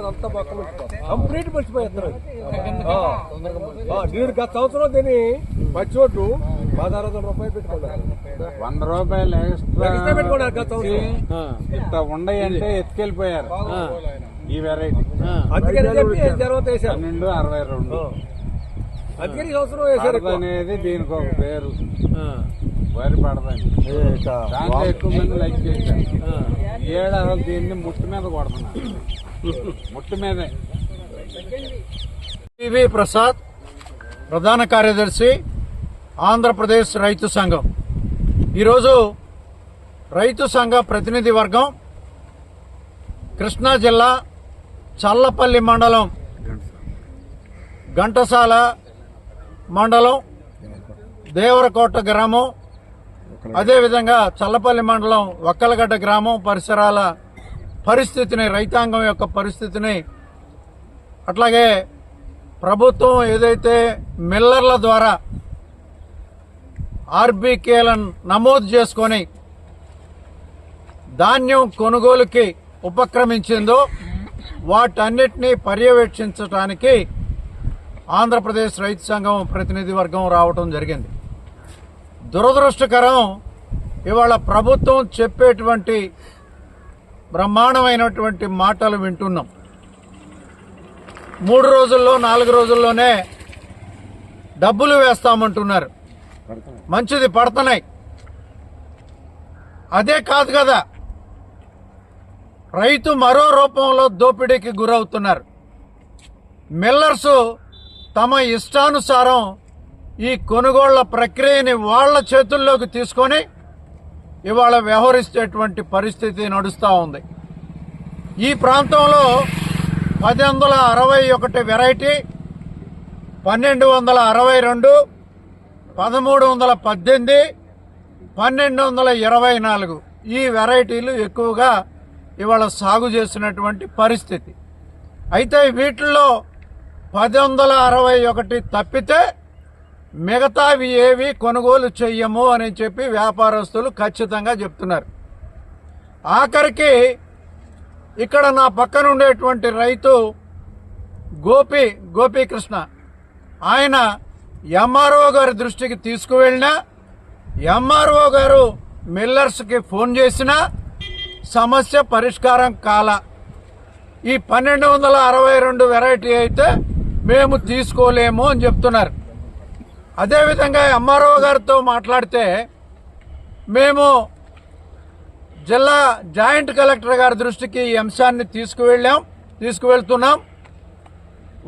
అంతా పక్కన కంప్లీట్ మర్చిపోయేస్తారు. నేను గత సంవత్సరం దీన్ని పచ్చోట్లు 1600 రూపాయలు పెట్టుకున్నారు. 100 రూపాయలు ఎక్స్ట్రా పెట్టుకున్నారు గత సంవత్సరం. ఇంత ఉండయంటే ఎత్తుకెళ్ళిపోయారు ఈ వెరైటీ. అందుకని చెప్పి 1262 అందుకని ఈ సంవత్సరం వేసారు అనేది దీనికి ఒక పేరు. వరి పడదని దాంట్లో ఎక్కువ మంది లైక్ చేశారు. ఏడు అసలు దీన్ని ముట్టు మీద కొడుతున్నారు. ముట్టు మీదే. పివి ప్రసాద్, ప్రధాన కార్యదర్శి, ఆంధ్రప్రదేశ్ రైతు సంఘం. ఈరోజు రైతు సంఘ ప్రతినిధి వర్గం కృష్ణా జిల్లా చల్లపల్లి మండలం, ఘంటసాల మండలం, దేవరకోట గ్రామం, అదేవిధంగా చల్లపల్లి మండలం వక్కలగడ్డ గ్రామం పరిసరాల పరిస్థితిని, రైతాంగం యొక్క పరిస్థితిని, అట్లాగే ప్రభుత్వం ఏదైతే మిల్లర్ల ద్వారా ఆర్బీకేలను నమోదు చేసుకొని ధాన్యం కొనుగోలుకి ఉపక్రమించిందో వాటన్నిటినీ పర్యవేక్షించడానికి ఆంధ్రప్రదేశ్ రైతు సంఘం ప్రతినిధి వర్గం రావటం జరిగింది. దురదృష్టకరం, ఇవాళ ప్రభుత్వం చెప్పేటువంటి బ్రహ్మాండమైనటువంటి మాటలు వింటున్నాం. 3 రోజుల్లో 4 రోజుల్లోనే డబ్బులు వేస్తామంటున్నారు. మంచిది, పడుతున్నాయి. అదే కాదు కదా, రైతు మరో రూపంలో దోపిడీకి గురవుతున్నారు. మిల్లర్స్ తమ ఇష్టానుసారం ఈ కొనుగోళ్ల ప్రక్రియని వాళ్ల చేతుల్లోకి తీసుకొని ఇవాళ వ్యవహరిస్తేటువంటి పరిస్థితి నడుస్తూ ఉంది. ఈ ప్రాంతంలో 1061 వెరైటీ, 1262, 1318, 1224 ఈ వెరైటీలు ఎక్కువగా ఇవాళ సాగు చేసినటువంటి పరిస్థితి. అయితే వీటిల్లో 1061 తప్పితే మిగతావి ఏవి కొనుగోలు చెయ్యము అని చెప్పి వ్యాపారస్తులు ఖచ్చితంగా చెప్తున్నారు. ఆఖరికి ఇక్కడ నా పక్కన ఉండేటువంటి రైతు గోపీకృష్ణ, ఆయన ఎంఆర్ఓ గారి దృష్టికి తీసుకువెళ్ళినా, ఎంఆర్ఓ గారు మిల్లర్స్కి ఫోన్ చేసినా సమస్య పరిష్కారం కాల. ఈ 1262 వెరైటీ అయితే మేము తీసుకోలేము అని చెప్తున్నారు. అదేవిధంగా ఎంఆర్ఓ గారితో మాట్లాడితే మేము జిల్లా జాయింట్ కలెక్టర్ గారి దృష్టికి ఈ అంశాన్ని తీసుకువెళ్తున్నాం.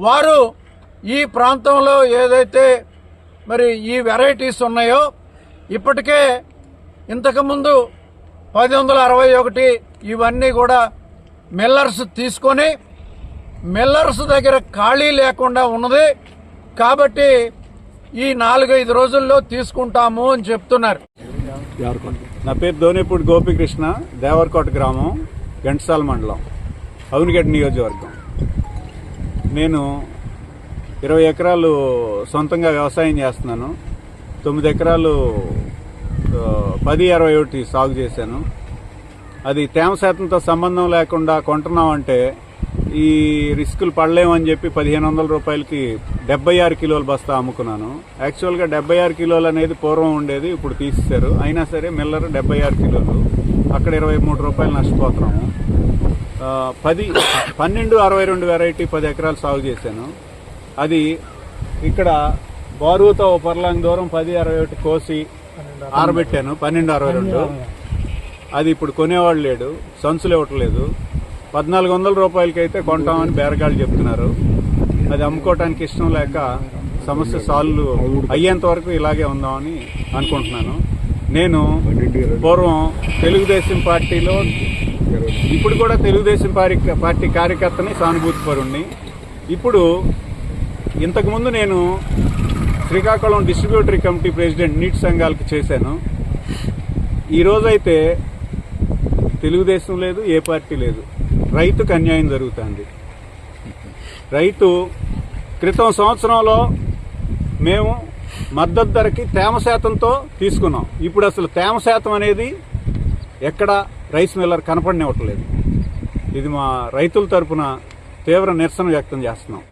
వారు ఈ ప్రాంతంలో ఏదైతే మరి ఈ వెరైటీస్ ఉన్నాయో ఇప్పటికే ఇంతకుముందు 1061 ఇవన్నీ కూడా మిల్లర్స్ తీసుకొని మిల్లర్స్ దగ్గర ఖాళీ లేకుండా ఉన్నది కాబట్టి ఈ 4-5 రోజుల్లో తీసుకుంటాము అని చెప్తున్నారు. నా పేరు దోనేపూడి గోపీకృష్ణ, దేవరకోట గ్రామం, ఘంటసాల మండలం, అవునిగడ్డ నియోజకవర్గం. నేను 20 ఎకరాలు సొంతంగా వ్యవసాయం చేస్తున్నాను. 9 ఎకరాలు 10-21 సాగు చేశాను. అది తేమ శాతంతో సంబంధం లేకుండా కొంటున్నామంటే ఈ రిస్కులు పడలేమని చెప్పి 1500 రూపాయలకి 76 కిలోల బస్తా అమ్ముకున్నాను. యాక్చువల్గా 76 కిలోలు అనేది పూర్వం ఉండేది, ఇప్పుడు తీసేశారు. అయినా సరే మిల్లర్ 76 కిలోలు, అక్కడ 23 రూపాయలు నష్టపోతున్నాము. 1262 వెరైటీ 10 ఎకరాలు సాగు చేశాను. అది ఇక్కడ బారుతో పర్లాంగ్ దూరం 10-61 కోసి ఆరబెట్టాను. 1262 అది ఇప్పుడు కొనేవాళ్ళు లేడు, సంచులు ఇవ్వట్లేదు. 1400 రూపాయలకైతే కొంటామని బేరగాళ్ళు చెప్తున్నారు. అది అమ్ముకోవటానికి ఇష్టం లేక సమస్య సాల్వ్ అయ్యేంత వరకు ఇలాగే ఉందామని అనుకుంటున్నాను. నేను పూర్వం తెలుగుదేశం పార్టీలో, ఇప్పుడు కూడా తెలుగుదేశం పార్టీ కార్యకర్తని, సానుభూతిపరుణ్ణి. ఇప్పుడు ఇంతకుముందు నేను శ్రీకాకుళం డిస్ట్రిబ్యూటరీ కమిటీ ప్రెసిడెంట్ నీటి సంఘాలకు చేశాను. ఈరోజైతే తెలుగుదేశం లేదు, ఏ పార్టీ లేదు. రైతుకు అన్యాయం జరుగుతుంది. రైతు క్రితం సంవత్సరంలో మేము మద్దతు ధరకి తేమ శాతంతో తీసుకున్నాం. ఇప్పుడు అసలు తేమ శాతం అనేది ఎక్కడ రైస్ మిల్లర్ కనపడనివ్వట్లేదు. ఇది మా రైతుల తరపున తీవ్ర నిరసన వ్యక్తం చేస్తున్నాం.